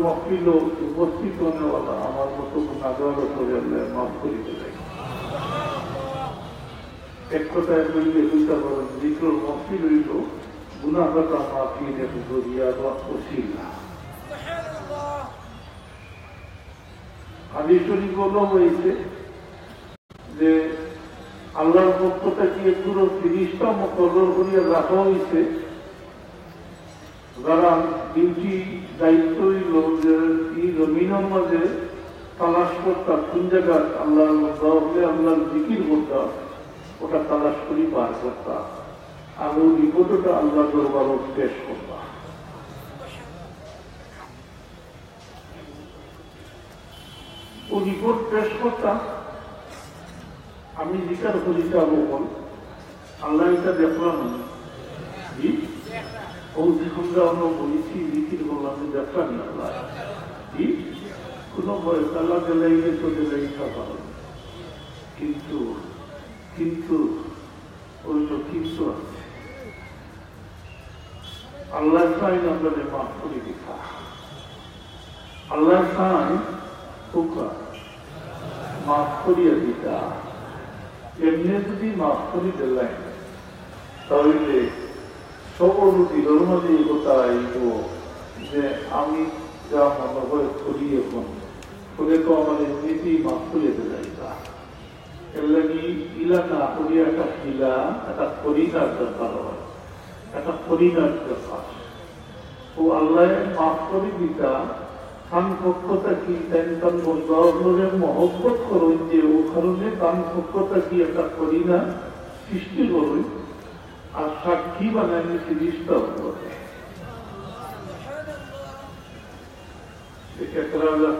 মহফিল উপস্থিত হওয়ালা আমার মতো গুনাহগার করে আল্লাহ মাফ করিতে দেয়। এক কথায় বললে বুঝতে পারেন জিক্রুল মহফিল হইল গুনাহগাতা মাফিলের জরিয়া বা ওসিলা। হাদিস শরীফ বলা হয়েছে যে আল্লাহর পক্ষ থেকে পুরো 30টা মুকরর করিয়া রাখা হয়েছে, যারা ডিউটি দায়িত্ব হইল যে এই জমিনের মাঝে তালাশ করতা কোন জায়গায় আল্লাহর হলে আল্লাহর জিকির করতা, ওটা তালাশ করি বার করতা আর ওই রিপোর্টটা আল্লাহ দরবারও পেশ করতা। ও রিপোর্ট পেশ করতাম, আমি জিকার করি যাবো বল আল্লাহ এটা দেখলাম আমরা বলেছি জিকির বললাম দেখলাম আল্লাহ কোনো বয়স আল্লাহ গেলে চলে যাই পারে, কিন্তু কিন্তু ওই তো কিন্তু আছে আল্লাহ চাইন আপনাদের মাফ করে দিতা, আল্লাহ চাই পোকা মাফ করিয়া দিতা। এমনি যদি মাফ করি দিলেন তাহলে সবরূপীর মধ্যে কথা আইব যে আমি যা মনে হয় করি এখন ফলে তো আমার এমনিতেই মাফ করিয়ে দিলাইতা। এর লাগি ইলা না করিয়া একটা শিলা একটা করিনার দরকার হয়, একটা করিনার দরকার। ও আল্লাহ মাফ করে দিতা কান পক্ষতা কি তান বন্ধুদের মহব্বত করুন যে ও কারণে কান পক্ষতা কি একটা করিনা সৃষ্টি করুন আর সাক্ষী বানানি জিনিসটা করে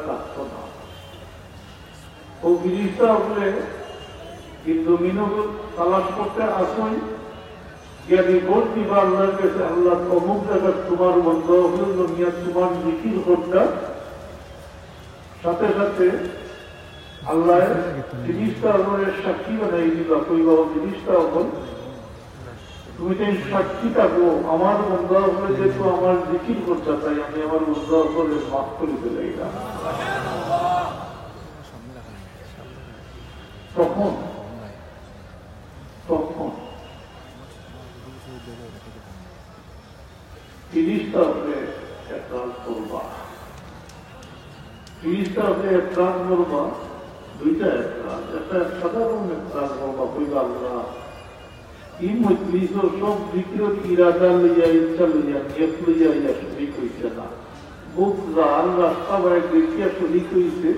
থাকতো না। ও জিনিসটা হলে কিন্তু মিনবল তালাশ করতে আসুন গিয়ে রিপোর্ট দিবা আল্লাহর কাছে, আল্লাহ অমুক জায়গায় তোমার বন্ধ হল দুনিয়া তোমার জিকির করতা, সাথে সাথে আল্লাহ জিনিসটা আপনার সাক্ষী বানাই দিবা কই বাবা জিনিসটা হল তুমি তাই সাক্ষী থাকো আমার বন্ধ হলে যেহেতু আমার জিকির করতে তাই আমি আমার বন্ধ হলে মাফ করে দিলে তখন তখন জিনিসটা আপনি এতরাজ করবা, জিনিসটা আপনি এতরাজ করবা দুইটা এতরাজ, একটা সাধারণ এতরাজ করবা কইবা আল্লাহ এই মজলিস সব জিকির ইরাদা লইয়া ইচ্ছা লইয়া নিয়ত লইয়া ইয়া শরীক হইছে না, বুক জাল রাস্তা বাইরে দেখিয়া শরীক হইছে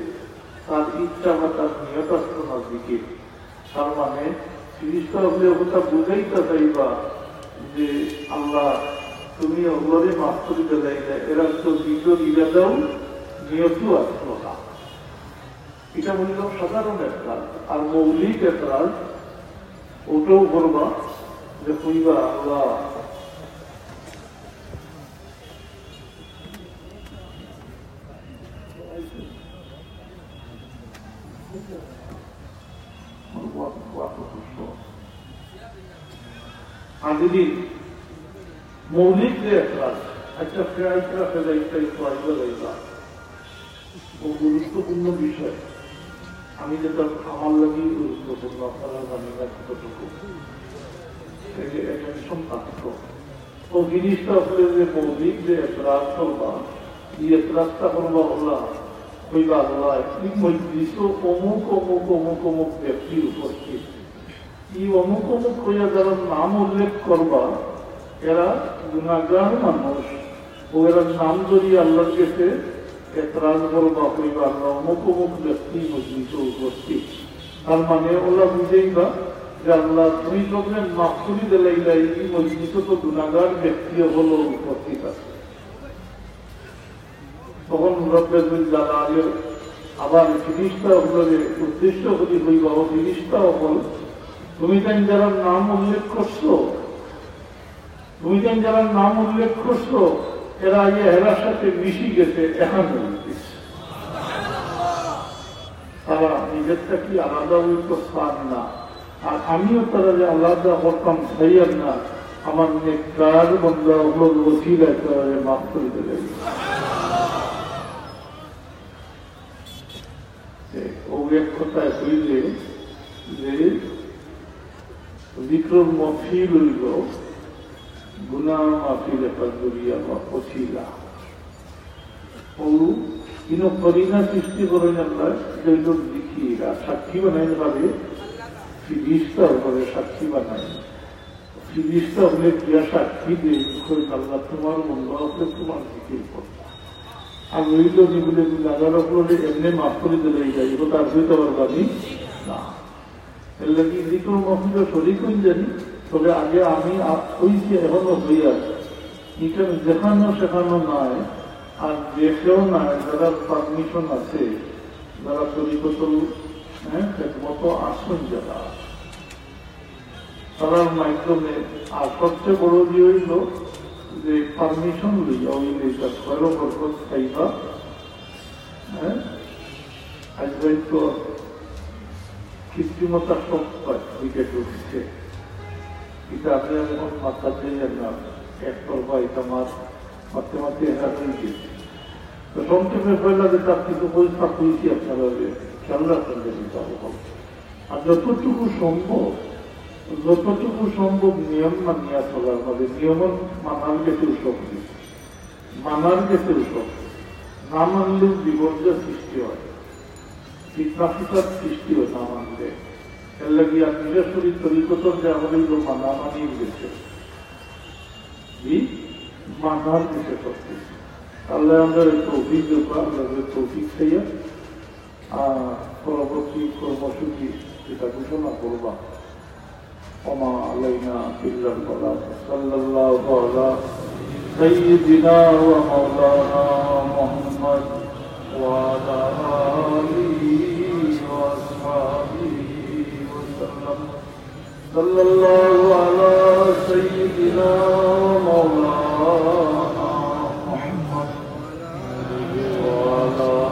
তার ইচ্ছা বা তার নিয়ত আসতো না জিকির। তার মানে জিনিসটা আপনি ওটা বুঝাইতে চাইবা যে আল্লাহ তুমি ওগুলোরে মাফ করে দিলে এরা তো জিকির ইরাদাও নিয়তও আসলো না। এটা বললাম সাধারণ এতরাজ। আর মৌলিক এতরাজ ওটাও করবা যে কইবা আল্লাহ আদিদিন মৌলিক যে এতরাজ একটা ফেরাইটা ফেরাইটাই পয়সা রইবা ও গুরুত্বপূর্ণ বিষয়। আমি যেটা আমার লাগেই গুরুত্বপূর্ণ আপনারা জানি না কতটুকু ও জিনিসটা আসলে যে মৌলিক যে এতরাজ করবা এই এতরাজটা করবা আল্লাহ কইবা আল্লাহ এই মজলিস অমুক অমুক অমুক অমুক ব্যক্তির উপস্থিত এই অমুক অমুক হইয়া যারা নাম উল্লেখ করবা এরা গুনাহগার মানুষ ও এরা নাম ধরিয়ে আল্লাহর কাছে এতরাজ করবা কইবা আল্লাহ অমুক অমুক ব্যক্তি মজলিস উপস্থিত। তার মানে ওরা বুঝেইবা যে আল্লাহ তুমি সবনে মাফ করে দিলাইলা এই মজলিস তো গুনাহগার ব্যক্তি হলো উপস্থিত আছে। তখন রব্বুল জালালের আবার জিনিসটা আপনাদের উদ্দেশ্য করি হইবা ও জিনিসটা হল তুমি যেন যারা নাম উল্লেখ করছো, তুমি যেন যারা নাম উল্লেখ করছো এরা এরার সাথে মিশি গেছে এখন তারা নিজেরটা কি আলাদা হইতো পার না, আর আমিও তারা যে আলাদা হতাম খাইয়ার না আমার নেককার বন্ধা ওসিলায় তারা মাফ করে দিলে এক কথায় হইলে যে জিক্রুল মফিল হইল গুনাহ মাফির একটা জরিয়া বা ওসিলা ও কিনো করিনা সৃষ্টি করেন আল্লাহ জৈল জিকিরা সাক্ষী বানাই ভাবে ফিরিস্তা করে সাক্ষী বানাই ফিরিস্তা হলে ক্রিয়া সাক্ষী দিয়ে আল্লাহ তোমার মন্দ হলে তোমার জিকির করবা আর রইল যেগুলো লাগার উপরে এমনি মাফ করে দিলে যাই এগুলো তার হইতে পারবানি না এর লাগে জিক্রুল মফিল শরীর হয়ে জানি তবে আগে আমি হইছি এখনো হইয়া এটা দেখানো শেখানো নয় আর দেখেও নয় যারা পারমিশন আছে যারা তরিকতুল মতো আসন যারা তারার মাধ্যমে আর সবচেয়ে বড় দিয়ে হইল যে পারমিশন লইয়া হইলে খরো বরকত খাইবা আজকাল তো কৃত্রিমতা সব উইকেট উঠছে এটা আপনি যখন মাথা দিয়ে না এক করবা এটা মাছ মাঝে মাঝে এরা হয়ে গেছে তো সংক্ষেপে পয়লা যে তার কিছু পরীক্ষা করেছি আপনারা খেয়াল রাখবেন আর যতটুকু সম্ভব নিয়ম মানিয়া চলার মানে নিয়ম মানার গেছেও শক্তি না মানলেও বিপর্যয় সৃষ্টি হয় কীটনাশিকার সৃষ্টি হয় না মানলে এর লাগে আর নিজের শরীর তরিকতর যে আমাদের মানা মানিয়ে গেছে মানার গেছে শক্তি আল্লাহ আমাদের তৌফিক দেবো আমাদের তৌফিক খাইয়া পরবর্তী কর্মসূচি যেটা ঘোষণা করবা وما علينا إلا البلاغ صلى الله على سيدنا ومولانا محمد وعلى آله وأصحابه وسلم صلى الله على سيدنا ومولانا محمد وعلى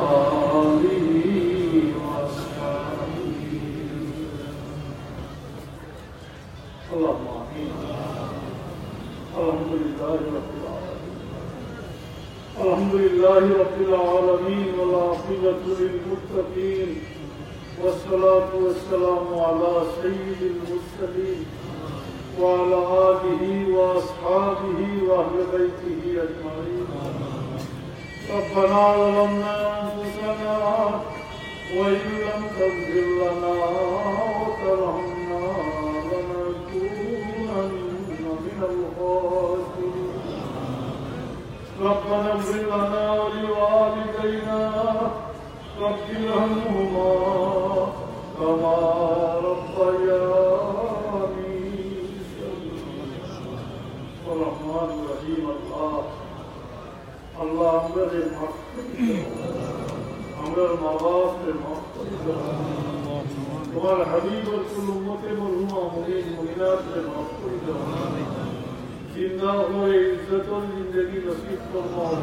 الحمد لله رب العالمين والعاقبة للمتقين والصلاة والسلام على سيد المرسلين وعلى آله وأصحابه وأهل بيته أجمعين ربنا ظلمنا أنفسنا وإن لم تغفر لنا وترحمنا لنكونن من الخاسرين ربنا اغفر لنا ولوالدينا رب ارحمهما كما ربياني الرحمن الرحيم الله আমাদের মাফ করে দাও আমরার মা-বাপকে মাফ করে দাও তোমার হাবিব और कुल उम्मते मरहुमा मुमिन मुमिनात के माफ कर दो जिंदा हुए इज्जत और जिंदगी नसीब फरमाओ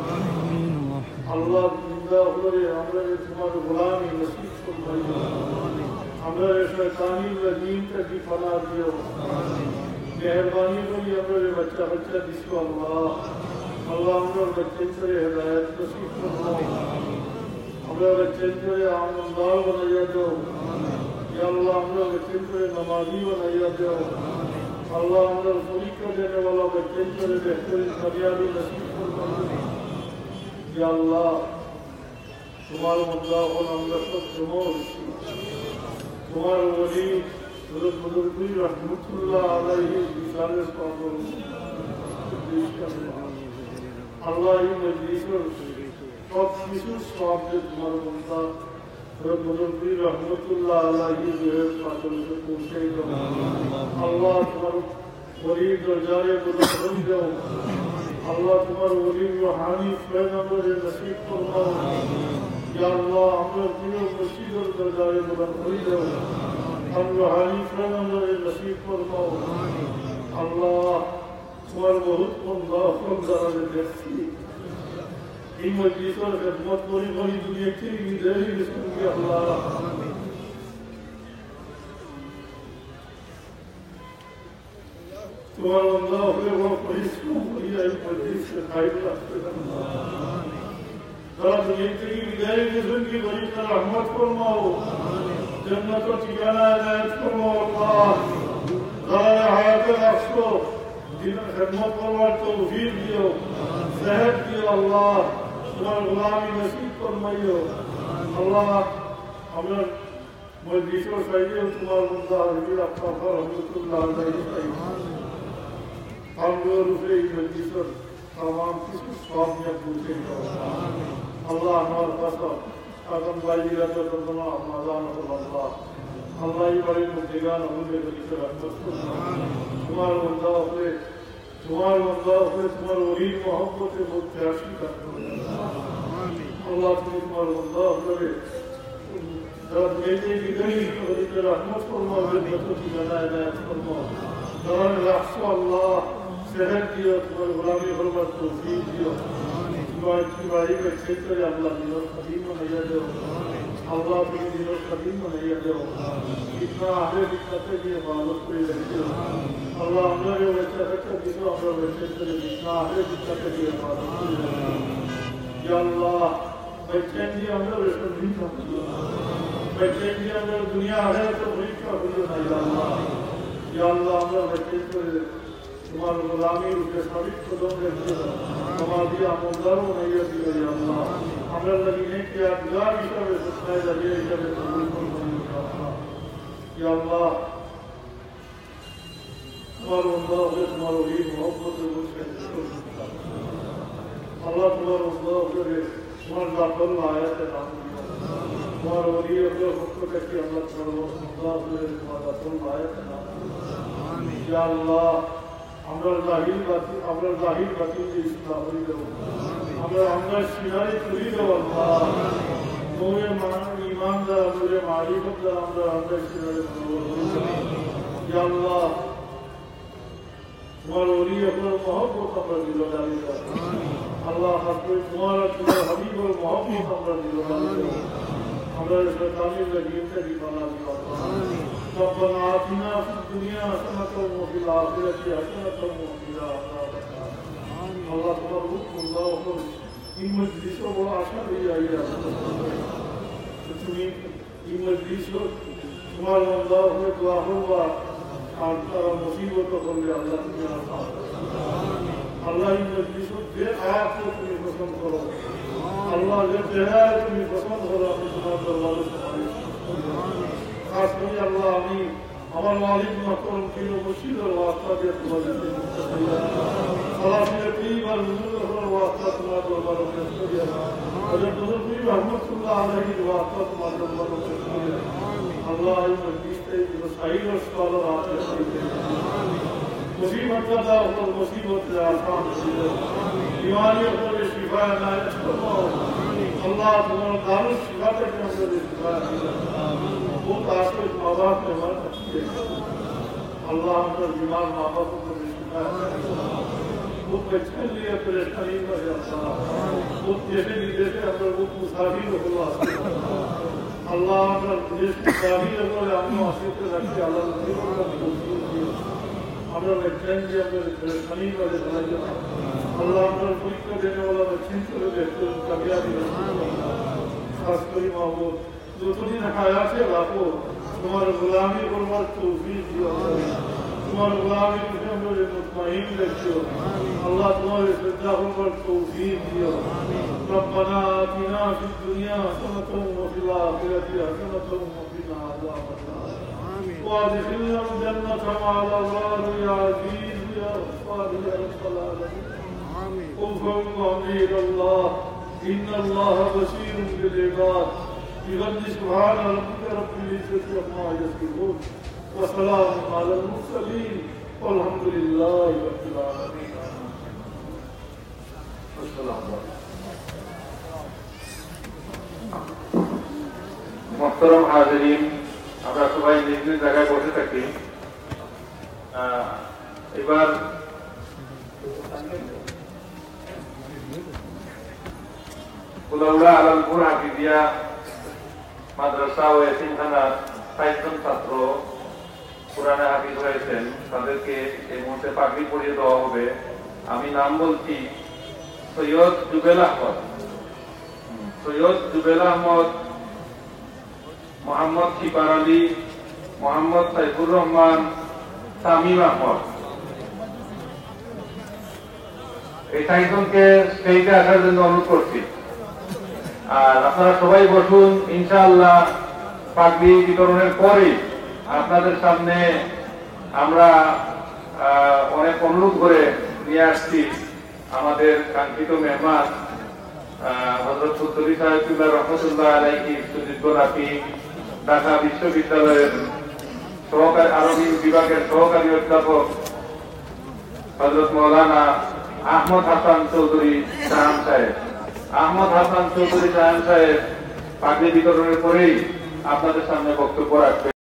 अल्लाह जिंदा हुए हमरे तुम्हारे गुलामी नसीब फरमाओ हमरे शैतानी रजीम का भी फना दियो मेहरबानी करी हमरे बच्चा जिसको अल्लाह हमरे बच्चे से हिदायत नसीब फरमाओ हमरे बच्चे को आमदार बनाया दो या अल्लाह हमरे बच्चे को नमाजी बनाया दो अल्लाह हमरे तरीका देने वाला बच्चे को बेहतरीन कामयाबी नसीब फरमाओ या अल्लाह तुम्हारे बंदा और हमरे सब जमा तुम्हारे वली हज़रत बुजुर्ग रहमतुल्लाह अलैहि विसाले पाक अल्लाह ही मजलिस सब किसी स्वाब से तुम्हारे बंदा हज़रत बुजुर्ग रहमतुल्लाह अलैहि जो है पाक से पूछे दो अल्लाह तुम्हारे वली दरजाए बुलंद दो अल्लाह तुम्हारे वली रूहानी फैज़ हमरे नसीब फरमाओ या अल्लाह हमरे दिलो मस्जिद और दरजाए बुलंद दो हम रूहानी फैज़ हमरे नसीब फरमाओ अल्लाह तुम्हारे बहुत बंदा फरमाने देखी इन मस्जिद और खिदमत बड़ी बड़ी दुनिया की गुजारी बिस्मिल्लाह के अल्लाह तुम्हारा बंदा अपने वो परिश्रम किया इन मस्जिद से खाई रखते যারা দুনিয়া থেকে বিদায় নিয়েছেন কি গরিব তারা রহমত ফরমাও, জান্নাতের ঠিকানা এনায়েত ফরমাও আল্লাহ। যারা হায়াতে রাখছো দিনের খেদমত করবার তৌফিক দিও, সেহত দিও আল্লাহ, তোমার গোলামি নসিব ফরমাইও আল্লাহ। আমরা মজলিসের সাইডে তোমার বন্দা হযরত আফসার রহমাতুল্লাহ আলাইহি আমগুলোর উপরে এই মজলিসের तमाम কিছু সব নিয়ে পৌঁছে দাও আল্লাহ। আমার কথা এখন বাইরে তো তোমরা আমাদান আল্লাহ আল্লাহ এই বাড়ির মুক্তিগান আমাদের কাছে রাখো। তোমার বন্দা হয়ে তোমার ওলির মহব্বতে মধ্যে আসি আল্লাহ। তুমি তোমার বন্দা হয়ে যারা মেয়েদের বিদায়ী ওদেরকে রহমত ফরমাও, ঠিকানা এনায়েত ফরমাও। যারা রাখছো আল্লাহ सेहत दियो, तुम्हारे गुलामी फरमात तौफीक दियो, तुम्हारी बच्चे को अल्लाह दिनों कदीम में नैया दो अल्लाह, तुम्हें दिनों कदीम में नैया दो। इतना आगे दिखाते कि इबादत को रखते हो अल्लाह। हमारे बच्चा बच्चा दिनों हमारे बच्चे को इतना आगे दिखाते कि इबादत को रखते या अल्लाह। बच्चे की हमारे बच्चे नहीं समझो, बच्चे की हमारे दुनिया है तो वही का बोलो ना या अल्लाह। हमारे बच्चे को तुम्हारे गुलामी उनके सभी खुदों में हमारी आमोदारों ने यह दिया या अल्लाह। हमारे लगने की यादगार इशारे सच्चाई लगे इशारे या अल्लाह। तुम्हारे बंदा हो तुम्हारे वही मोहब्बत से मुझसे अल्लाह। तुम्हारे बंदा हो तुम्हारे दाखिल आया थे नाम तुम्हारे वही अगर खुद कहती अल्लाह तुम्हारे बंदा हो तुम्हारे दाखिल आया थे नाम या अल्लाह। আমরা জাহিল বাতিল যে ইসলাম হয়ে দেব আমরা সিনারে তুলি দেব আল্লাহ। নূরে ঈমান দ্বারা নূরে মারিফত দ্বারা আমরা সিনারে ইয়া আল্লাহ। তোমার ওলি আপনার মহব্বত আমরা দিল আল্লাহ। তোমার হাবিবর মহব্বত আমরা দিল আমরা শয়তানের লগিয়ে দিবানা দিবা। ربنا آتنا في الدنيا حسنة وفي الآخرة حسنة وقنا عذاب النار। الله تبارك الله এই মজলিসও বড় আশা হয়ে আইয়া তুমি এই মজলিসও তোমার বান্দা হয়ে দোয়া করবা আর তারা মুসিবত করলে আল্লাহ তুমি আল্লাহ এই মজলিসও যে আয়াতকে তুমি পছন্দ করো আল্লাহ, যে চেহারা তুমি পছন্দ করো আমি তোমার দরবারে खास करिए अल्लाह आमी আমার মালিক মাকরম প্রিয় মুর্শিদের ওয়াস্তা দিয়ে তোমাদের সালামের পরিবার হুজুরের ওয়াস্তা তোমার দরবারে পেশ করি। হযরত নবী রহমাতুল্লাহ আলাইহির ওয়াস্তা তোমার দরবারে পেশ করি। আল্লাহ এই মজলিসে সাইয়্যিদ ও স্কলার আছেন মুসিবত দাও ও মুসিবত আসান করে बीमारियों को शिफा इनायत फरमाओ अल्लाह। तुम्हारा दारुल शिफा के अंदर शिफा वो ताकि माँ बाप ने मर सकते अल्लाह अंदर बीमार माँ बाप को शिफा वो बच्चे लिए परेशानी में जाता वो जैसे विदेशे अंदर वो मुसाफिर हो अल्लाह अंदर देश मुसाफिर अंदर हम आसिफ रखते अल्लाह আমরা লেখেন যে আমাদের পরেশানি বাজে জানা আল্লাহ আমরা পরীক্ষা দেনে वाला बच्चे করে দেখতে কামিয়াবি খাস করে মাহবুব যতদিন হায়াত আছে রাখো তোমার গোলামি করবার তৌফিক দিও তোমার গোলামি করে আমরা মুতমাইন রাখো আল্লাহ তোমার শ্রদ্ধা করবার তৌফিক দিও ربنا آتنا في الدنيا حسنة وفي الآخرة حسنة وقنا عذاب النار وادخلنا الجنة مع الأبرار يا عزيز يا غفار يا رب العالمين قل إلى الله إن الله بصير بالعباد بغض سبحان ربك رب العزة عما يصفون وسلام على المرسلين والحمد لله رب العالمين السلام عليكم محترم حاضرين আমরা সবাই নিজ নিজ জায়গায় বসে থাকি এবার কুলাউড়া আলালপুর হাফিজিয়া মাদ্রাসা ও এতিমখানা ৬০ জন ছাত্র কোরআনে হাফিজ হয়েছেন তাদেরকে এই মুহূর্তে পাগড়ি পরিয়ে দেওয়া হবে। আমি নাম বলছি সৈয়দ জুবেল আহমদ সৈয়দ জুবেল আহমদ, মোহাম্মদ শিপার আলী, মোহাম্মদ সাইফুর রহমান, তামিম আহমদ। এই চারজনকে স্টেজে আসার জন্য অনুরোধ করছি। আর আপনারা সবাই বসুন। ইনশাআল্লাহ পাগড়ি বিতরণের পরে আপনাদের সামনে আমরা অনেক অনুরোধ করে নিয়ে আসছি আমাদের কাঙ্ক্ষিত মেহমান হযরত চৌধুরী সাহেব রহমতুল্লাহ আলাইহি, সুযোগ্য নাতি, ঢাকা বিশ্ববিদ্যালয়ের সহকারী আরবি বিভাগের সহকারী অধ্যাপক হযরত মাওলানা আহমদ হাসান চৌধুরী শাহান সাহেব। আহমদ হাসান চৌধুরী শাহান সাহেব পাগড়ি বিতরণের পরেই আপনাদের সামনে বক্তব্য রাখবেন।